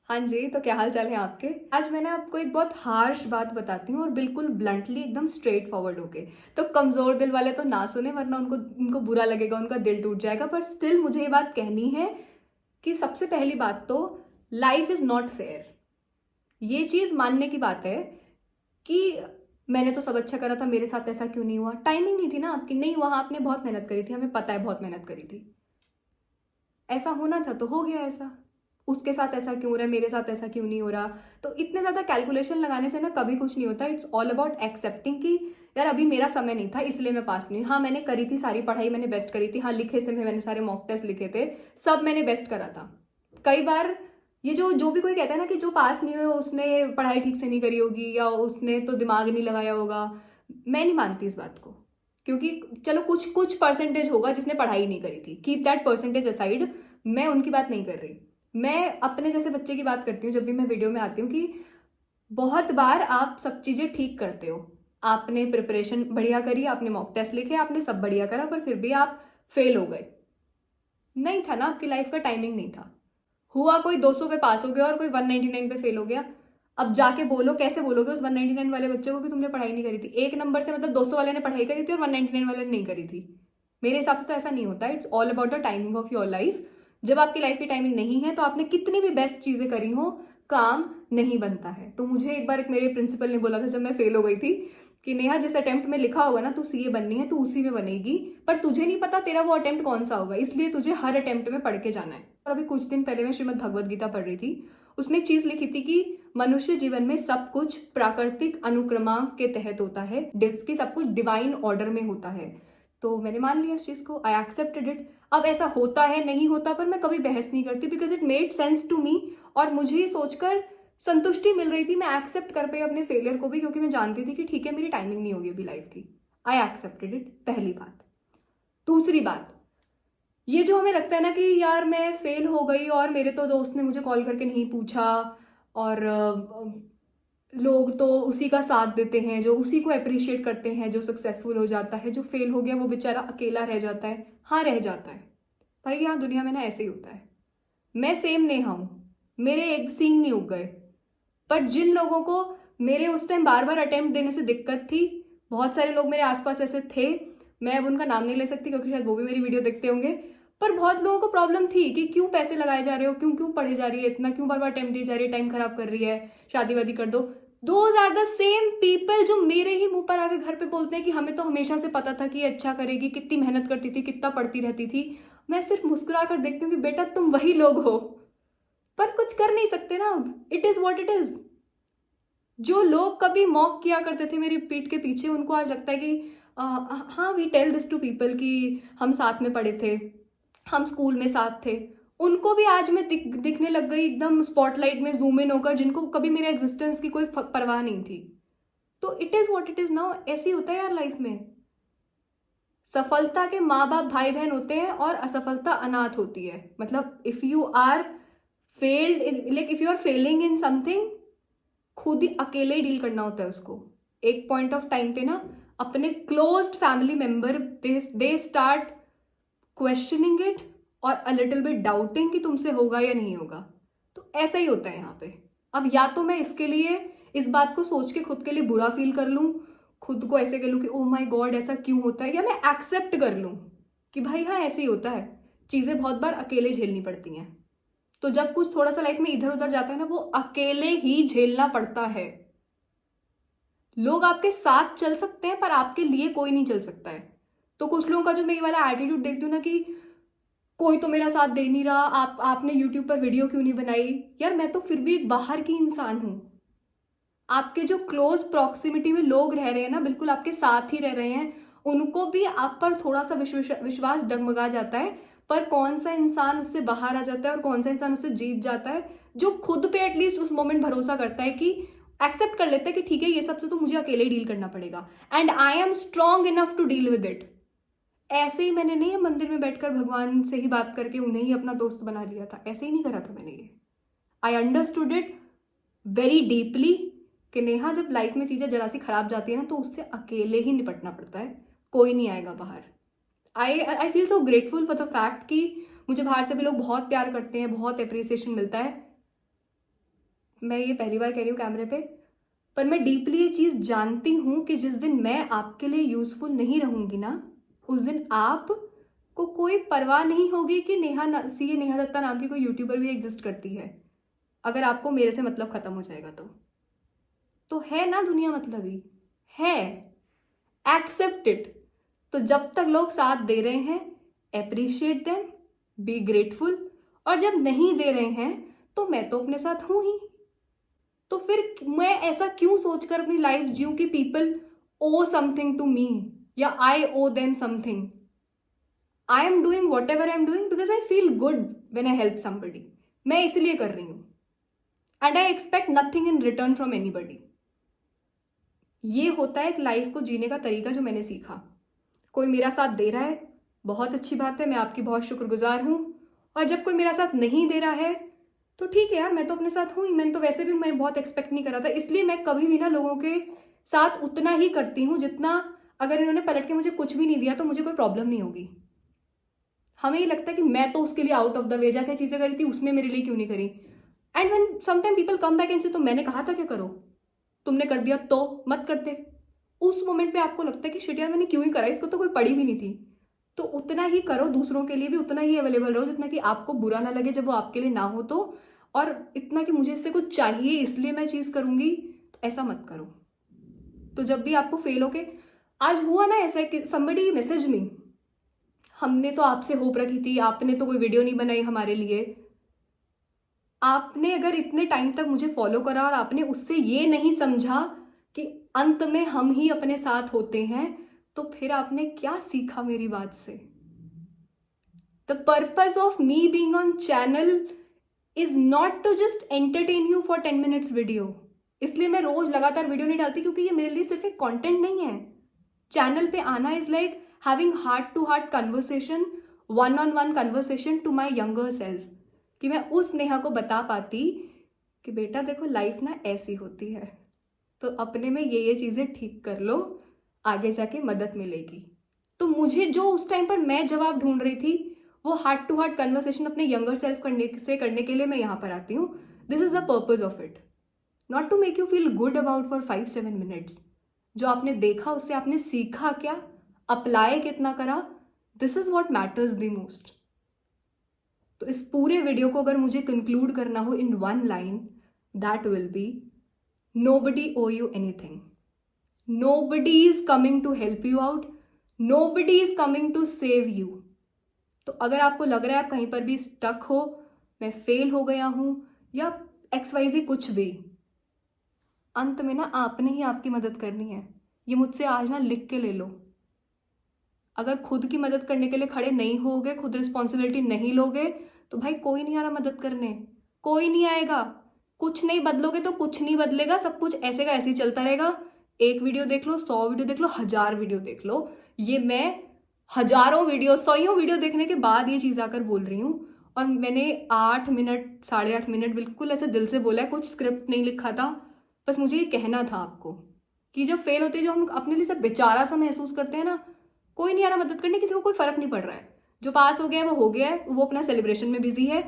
हाँ जी, तो क्या हाल चाल है आपके? आज मैं ना आपको एक बहुत हार्श बात बताती हूँ और बिल्कुल ब्लंटली एकदम स्ट्रेट फॉरवर्ड होके। तो कमज़ोर दिल वाले तो ना सुने, वरना उनको उनको बुरा लगेगा, उनका दिल टूट जाएगा। पर स्टिल मुझे ये बात कहनी है कि सबसे पहली बात तो लाइफ इज़ नॉट फेयर। ये चीज़ मानने की बात है कि मैंने तो सब अच्छा करा था, मेरे साथ ऐसा क्यों नहीं हुआ? टाइमिंग नहीं थी ना आपकी, नहीं हुआ, आपने बहुत मेहनत करी थी, हमें पता है बहुत मेहनत करी थी। ऐसा होना था तो हो गया ऐसा। उसके साथ ऐसा क्यों हो रहा है, मेरे साथ ऐसा क्यों नहीं हो रहा? तो इतने ज़्यादा कैलकुलेशन लगाने से ना कभी कुछ नहीं होता। इट्स ऑल अबाउट एक्सेप्टिंग कि यार अभी मेरा समय नहीं था इसलिए मैं पास नहीं हुई। हाँ, मैंने करी थी सारी पढ़ाई, मैंने बेस्ट करी थी। हाँ, लिखे थे मैंने सारे मॉक टेस्ट लिखे थे, सब मैंने बेस्ट करा था। कई बार ये जो जो भी कोई कहता है ना कि जो पास नहीं हुए उसने पढ़ाई ठीक से नहीं करी होगी या उसने तो दिमाग नहीं लगाया होगा, मैं नहीं मानती इस बात को। क्योंकि चलो कुछ कुछ परसेंटेज होगा जिसने पढ़ाई नहीं करी थी, कीप दैट परसेंटेज असाइड, मैं उनकी बात नहीं कर रही। मैं अपने जैसे बच्चे की बात करती हूँ जब भी मैं वीडियो में आती हूँ कि बहुत बार आप सब चीज़ें ठीक करते हो, आपने प्रिपरेशन बढ़िया करी, आपने मॉक टेस्ट लिखे, आपने सब बढ़िया करा, पर फिर भी आप फेल हो गए। नहीं था ना, आपकी लाइफ का टाइमिंग नहीं था। हुआ कोई 200 पे पास हो गया और कोई 199 पे फेल हो गया। अब जाके बोलो, कैसे बोलोगे उस 199 वाले बच्चे को कि तुमने पढ़ाई नहीं करी थी? एक नंबर से मतलब 200 वाले ने पढ़ाई करी थी और 199 वाले ने नहीं करी थी। मेरे हिसाब से तो ऐसा नहीं होता। It's all about the timing of your life. जब आपकी लाइफ की टाइमिंग नहीं है तो आपने कितनी भी बेस्ट चीजें करी हो, काम नहीं बनता है। तो मुझे एक बार एक मेरे प्रिंसिपल ने बोला था जब मैं फेल हो गई थी कि नेहा, जिस अटेम्प्ट में लिखा होगा ना तू सीए बननी है, तू उसी में बनेगी, पर तुझे नहीं पता तेरा वो अटेम्प्ट कौन सा होगा, इसलिए तुझे हर अटेम्प्ट में पढ़ के जाना है। और अभी कुछ दिन पहले मैं श्रीमद् भगवद गीता पढ़ रही थी, उसमें एक चीज लिखी थी कि मनुष्य जीवन में सब कुछ प्राकृतिक अनुक्रमांक के तहत होता है, की सब कुछ डिवाइन ऑर्डर में होता है। तो मैंने मान लिया इस चीज को, आई एक्सेप्टेड इट। अब ऐसा होता है नहीं होता पर मैं कभी बहस नहीं करती, because it made sense to me. और मुझे ये सोचकर संतुष्टि मिल रही थी, मैं एक्सेप्ट कर पाई अपने फेलियर को भी, क्योंकि मैं जानती थी कि ठीक है मेरी टाइमिंग नहीं होगी अभी लाइफ की। आई एक्सेप्टेड इट, पहली बात। दूसरी बात, ये जो हमें लगता है ना कि यार मैं फेल हो गई और मेरे तो दोस्त ने मुझे कॉल करके नहीं पूछा, और लोग तो उसी का साथ देते हैं जो उसी को अप्रिशिएट करते हैं जो सक्सेसफुल हो जाता है, जो फेल हो गया वो बेचारा अकेला रह जाता है। हाँ, रह जाता है भाई, यहाँ दुनिया में ना ऐसे ही होता है। मैं सेम नेहा हूं, मेरे एक सींग नहीं उग गए, पर जिन लोगों को मेरे उस टाइम बार बार अटेम्प्ट देने से दिक्कत थी, बहुत सारे लोग मेरे आसपास ऐसे थे, मैं अब उनका नाम नहीं ले सकती क्योंकि शायद वो भी मेरी वीडियो देखते होंगे, पर बहुत लोगों को प्रॉब्लम थी कि क्यों पैसे लगाए जा रहे हो, क्यों क्यों पढ़े जा रही है इतना, क्यों बार बार अटेम्प्ट दी जा रही है, टाइम खराब कर रही है, शादी वादी कर दो। Those are the same people जो मेरे ही मुंह पर आके घर पे बोलते हैं कि हमें तो हमेशा से पता था कि ये अच्छा करेगी, कितनी मेहनत करती थी, कितना पढ़ती रहती थी। मैं सिर्फ मुस्कुरा कर देखती हूँ कि बेटा तुम वही लोग हो, पर कुछ कर नहीं सकते ना, अब it is what it is. जो लोग कभी मॉक किया करते थे मेरी पीठ के पीछे, उनको आज लगता है कि हाँ, we tell this to people कि हम साथ में पढ़े थे, हम स्कूल में साथ थे, उनको भी आज मैं दिखने लग गई एकदम स्पॉटलाइट में जूम इन होकर, जिनको कभी मेरे एग्जिस्टेंस की कोई परवाह नहीं थी। तो it is what it is now, ऐसे ही होता है यार लाइफ में। सफलता के माँ बाप भाई बहन होते हैं और असफलता अनाथ होती है। मतलब if you are failed, like if you are failing in something, खुद ही अकेले ही डील करना होता है उसको। एक पॉइंट ऑफ टाइम पे ना अपने closed family member they start questioning it और अ लिटिल बिट डाउटिंग कि तुमसे होगा या नहीं होगा। तो ऐसा ही होता है यहाँ पे। अब या तो मैं इसके लिए इस बात को सोच के खुद के लिए बुरा फील कर लूं, खुद को ऐसे कर लूं कि ओ माय गॉड ऐसा क्यों होता है, या मैं एक्सेप्ट कर लूं कि भाई हाँ ऐसे ही होता है, चीजें बहुत बार अकेले झेलनी पड़ती हैं। तो जब कुछ थोड़ा सा लाइफ में इधर उधर जाता है ना, वो अकेले ही झेलना पड़ता है। लोग आपके साथ चल सकते हैं पर आपके लिए कोई नहीं चल सकता है। तो कुछ लोगों का जो मैं ये वाला एटीट्यूड देखती हूँ ना कि कोई तो मेरा साथ दे नहीं रहा, आपने यूट्यूब पर वीडियो क्यों नहीं बनाई, यार मैं तो फिर भी एक बाहर की इंसान हूं। आपके जो क्लोज प्रॉक्सिमिटी में लोग रह रहे हैं ना, बिल्कुल आपके साथ ही रह रहे हैं, उनको भी आप पर थोड़ा सा विश्वास डगमगा जाता है। पर कौन सा इंसान उससे बाहर आ जाता है और कौन सा इंसान उससे जीत जाता है? जो खुद पे एटलीस्ट उस मोमेंट भरोसा करता है कि एक्सेप्ट कर लेता है कि ठीक है ये सबसे तो मुझे अकेले ही डील करना पड़ेगा, and I am strong enough to deal with it. ऐसे ही मैंने नहीं मंदिर में बैठकर भगवान से ही बात करके उन्हें ही अपना दोस्त बना लिया था, ऐसे ही नहीं करा था मैंने ये। I understood it very deeply कि नेहा जब लाइफ में चीजें जरा सी खराब जाती है ना तो उससे अकेले ही निपटना पड़ता है, कोई नहीं आएगा बाहर। I feel so grateful for the fact कि मुझे बाहर से भी लोग बहुत प्यार करते हैं, बहुत अप्रिसिएशन मिलता है। मैं ये पहली बार कह रही हूँ कैमरे पे, पर मैं डीपली ये चीज़ जानती हूँ कि जिस दिन मैं आपके लिए यूज़फुल नहीं रहूँगी ना, उस दिन आप को कोई परवाह नहीं होगी कि नेहा दत्ता नाम की कोई यूट्यूबर भी एग्जिस्ट करती है। अगर आपको मेरे से मतलब ख़त्म हो जाएगा तो है ना दुनिया मतलबी, है, एक्सेप्ट इट। तो जब तक लोग साथ दे रहे हैं, एप्रिशिएट देम, बी ग्रेटफुल, और जब नहीं दे रहे हैं तो मैं तो अपने साथ हूं ही। तो फिर मैं ऐसा क्यों सोचकर अपनी लाइफ जीऊं कि people owe something to me या I owe them something. I am doing whatever I am doing because I feel good when I help somebody. मैं इसलिए कर रही हूं and I expect nothing in return from anybody. ये होता है एक लाइफ को जीने का तरीका जो मैंने सीखा। कोई मेरा साथ दे रहा है, बहुत अच्छी बात है, मैं आपकी बहुत शुक्रगुजार हूं। और जब कोई मेरा साथ नहीं दे रहा है तो ठीक है यार, मैं तो अपने साथ हूँ ही। मैंने तो वैसे भी मैं बहुत एक्सपेक्ट नहीं करा था, इसलिए मैं कभी भी ना लोगों के साथ उतना ही करती हूँ जितना अगर इन्होंने पलट के मुझे कुछ भी नहीं दिया तो मुझे कोई प्रॉब्लम नहीं होगी। हमें ये लगता है कि मैं तो उसके लिए आउट ऑफ द वे जाके चीजें करी थी, उसने मेरे लिए क्यों नहीं करी। And when sometime people come back and से तो मैंने कहा था क्या करो, तुमने कर दिया तो मत करते। उस मोमेंट पे आपको लगता है कि शिट यार मैंने क्यों ही करा, इसको तो कोई पड़ी भी नहीं थी। तो उतना ही करो, दूसरों के लिए भी उतना ही अवेलेबल रहो जितना कि आपको बुरा ना लगे जब वो आपके लिए ना हो तो, और इतना कि मुझे इससे कुछ चाहिए इसलिए मैं चीज करूंगी, तो ऐसा मत करो। तो जब भी आपको फेल हो के, आज हुआ ना ऐसा कि समबडी मैसेज मी, हमने तो आपसे होप रखी थी, आपने तो कोई वीडियो नहीं बनाई हमारे लिए। आपने अगर इतने टाइम तक मुझे फॉलो करा और आपने उससे ये नहीं समझा कि अंत में हम ही अपने साथ होते हैं, तो फिर आपने क्या सीखा मेरी बात से। The purpose of me being on channel is not to just entertain you for 10 minutes video. इसलिए मैं रोज लगातार वीडियो नहीं डालती, क्योंकि ये मेरे लिए सिर्फ एक कंटेंट नहीं है। चैनल पे आना is like having heart to heart conversation, one on one conversation to my younger self, कि मैं उस नेहा को बता पाती कि बेटा देखो लाइफ ना ऐसी होती है, तो अपने में ये चीजें ठीक कर लो, आगे जाके मदद मिलेगी। तो मुझे जो उस टाइम पर मैं जवाब ढूंढ रही थी, वो हार्ट टू हार्ट कन्वर्सेशन अपने यंगर सेल्फ करने के लिए मैं यहाँ पर आती हूँ। This is the purpose of it, not to make you feel good about for 5-7 minutes. जो आपने देखा उससे आपने सीखा क्या, अप्लाई कितना करा, this is what matters the most. तो इस पूरे वीडियो को अगर मुझे कंक्लूड करना हो in one line, that will be nobody owe you anything, nobody is coming to help you out, nobody is coming to save you। तो अगर आपको लग रहा है आप कहीं पर भी स्टक हो, मैं फेल हो गया हूं या XYZ कुछ भी, अंत में ना आपने ही आपकी मदद करनी है। ये मुझसे आज ना लिख के ले लो। अगर खुद की मदद करने के लिए खड़े नहीं होगे, खुद रिस्पॉन्सिबिलिटी नहीं लोगे, तो भाई कोई नहीं आ रहा मदद करने, कोई नहीं आएगा। कुछ नहीं बदलोगे तो कुछ नहीं बदलेगा, सब कुछ ऐसे का ऐसे ही चलता रहेगा। एक वीडियो देख लो, 100 वीडियो देख लो, 1000 वीडियो देख लो, ये मैं हजारों वीडियो, 100 वीडियो देखने के बाद ये चीज़ आकर बोल रही हूँ। और मैंने 8 मिनट 8.5 मिनट बिल्कुल ऐसे दिल से बोला है, कुछ स्क्रिप्ट नहीं लिखा था, बस मुझे ये कहना था आपको कि जब फेल होते हैं, जो हम अपने लिए सब बेचारा सा महसूस करते हैं ना, कोई नहीं आ रहा मदद करने, किसी को कोई फर्क नहीं पड़ रहा है। जो पास हो गया है वो हो गया है, वो अपना सेलिब्रेशन में बिजी है,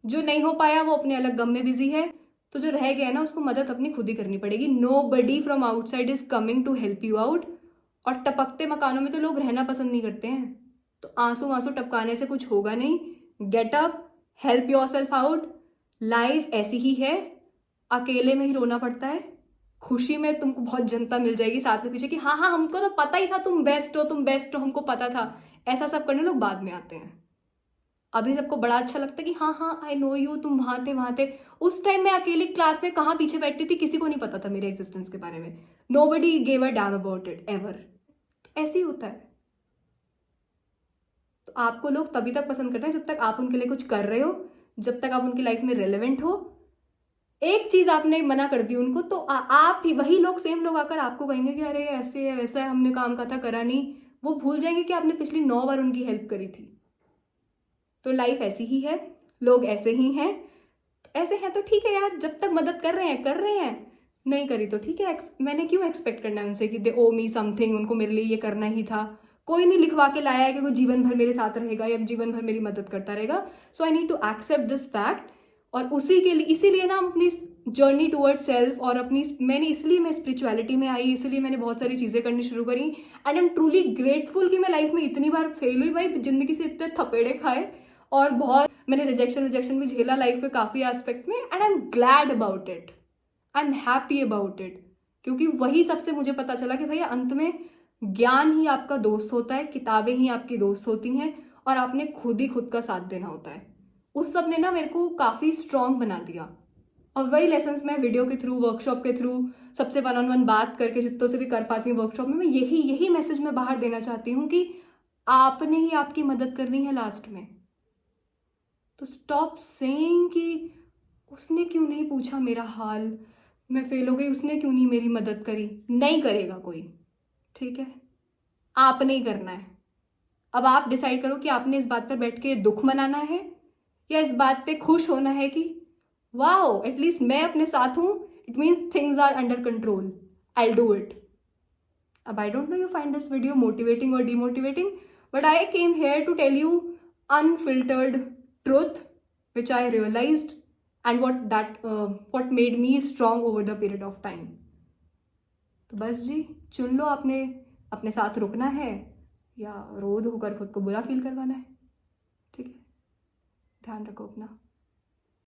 जो नहीं हो पाया वो अपने अलग गम में बिजी है। तो जो रह गया ना उसको मदद अपनी खुद ही करनी पड़ेगी। Nobody from outside is coming to help you out. और टपकते मकानों में तो लोग रहना पसंद नहीं करते हैं, तो आंसू आंसू टपकाने से कुछ होगा नहीं। Get up, help yourself out. Life ऐसी ही है, अकेले में ही रोना पड़ता है, खुशी में तुमको बहुत जनता मिल जाएगी साथ में पीछे कि हाँ हाँ हमको तो पता ही था तुम बेस्ट हो, तुम बेस्ट हो, हमको पता था। ऐसा सब करने लोग बाद में आते हैं। अभी सबको बड़ा अच्छा लगता है कि हाँ हाँ आई नो यू, तुम वहां थे। उस टाइम मैं अकेली क्लास में कहाँ पीछे बैठती थी, किसी को नहीं पता था मेरे एग्जिस्टेंस के बारे में। Nobody gave a damn about it ever. ऐसे ही होता है। तो आपको लोग तभी तक पसंद करते हैं जब तक आप उनके लिए कुछ कर रहे हो, जब तक आप उनकी लाइफ में रेलेवेंट हो। एक चीज आपने मना कर दी उनको, तो आप ही वही लोग, सेम लोग आकर आपको कहेंगे कि अरे ऐसे है वैसा है, हमने काम कहा था करा नहीं। वो भूल जाएंगे कि आपने पिछली 9 बार उनकी हेल्प करी थी। तो लाइफ ऐसी ही है, लोग ऐसे ही हैं। ऐसे हैं तो ठीक है यार, जब तक मदद कर रहे हैं, नहीं करी तो ठीक है। मैंने क्यों एक्सपेक्ट करना है उनसे कि दे ओ मी समथिंग, उनको मेरे लिए ये करना ही था। कोई नहीं लिखवा के लाया है कि वो जीवन भर मेरे साथ रहेगा या जीवन भर मेरी मदद करता रहेगा। So I need to accept this fact. और उसी के लिए इसीलिए ना हम अपनी जर्नी टूवर्ड सेल्फ और अपनी मैं स्पिरिचुअलिटी में आई, इसलिए मैंने बहुत सारी चीज़ें करनी शुरू करी and I am truly grateful कि मैं लाइफ में इतनी बार फेल हुई भाई, जिंदगी से इतने थपेड़े खाए और बहुत मैंने रिजेक्शन भी झेला लाइफ के काफ़ी एस्पेक्ट में and I am glad about it, I am happy about it, क्योंकि वही सबसे मुझे पता चला कि भैया अंत में ज्ञान ही आपका दोस्त होता है, किताबें ही आपकी दोस्त होती हैं और आपने खुद ही खुद का साथ देना होता है। उस सब ने ना मेरे को काफ़ी स्ट्रांग बना दिया और वही लेसन्स मैं वीडियो के थ्रू, वर्कशॉप के थ्रू, सबसे 1-on-1 बात करके जितनों से भी कर पाती हूँ वर्कशॉप में, मैं यही मैसेज मैं बाहर देना चाहती हूँ कि आपने ही आपकी मदद करनी है लास्ट में। तो स्टॉप सेइंग कि उसने क्यों नहीं पूछा मेरा हाल, मैं फेल हो गई, उसने क्यों नहीं मेरी मदद करी। नहीं करेगा कोई, ठीक है, आपने ही करना है। अब आप डिसाइड करो कि आपने इस बात पर बैठ के दुख मनाना है या इस बात पे खुश होना है कि वाओ एटलीस्ट मैं अपने साथ हूं, it means things are under control, I do it. अब I don't know you find this video motivating और demotivating, but I came here to tell you unfiltered truth which I realized and what made me strong over the period of time. तो बस जी, चुन लो आपने अपने साथ रुकना है या रोध होकर खुद को बुरा फील करवाना है। ठीक है, ध्यान रखो अपना।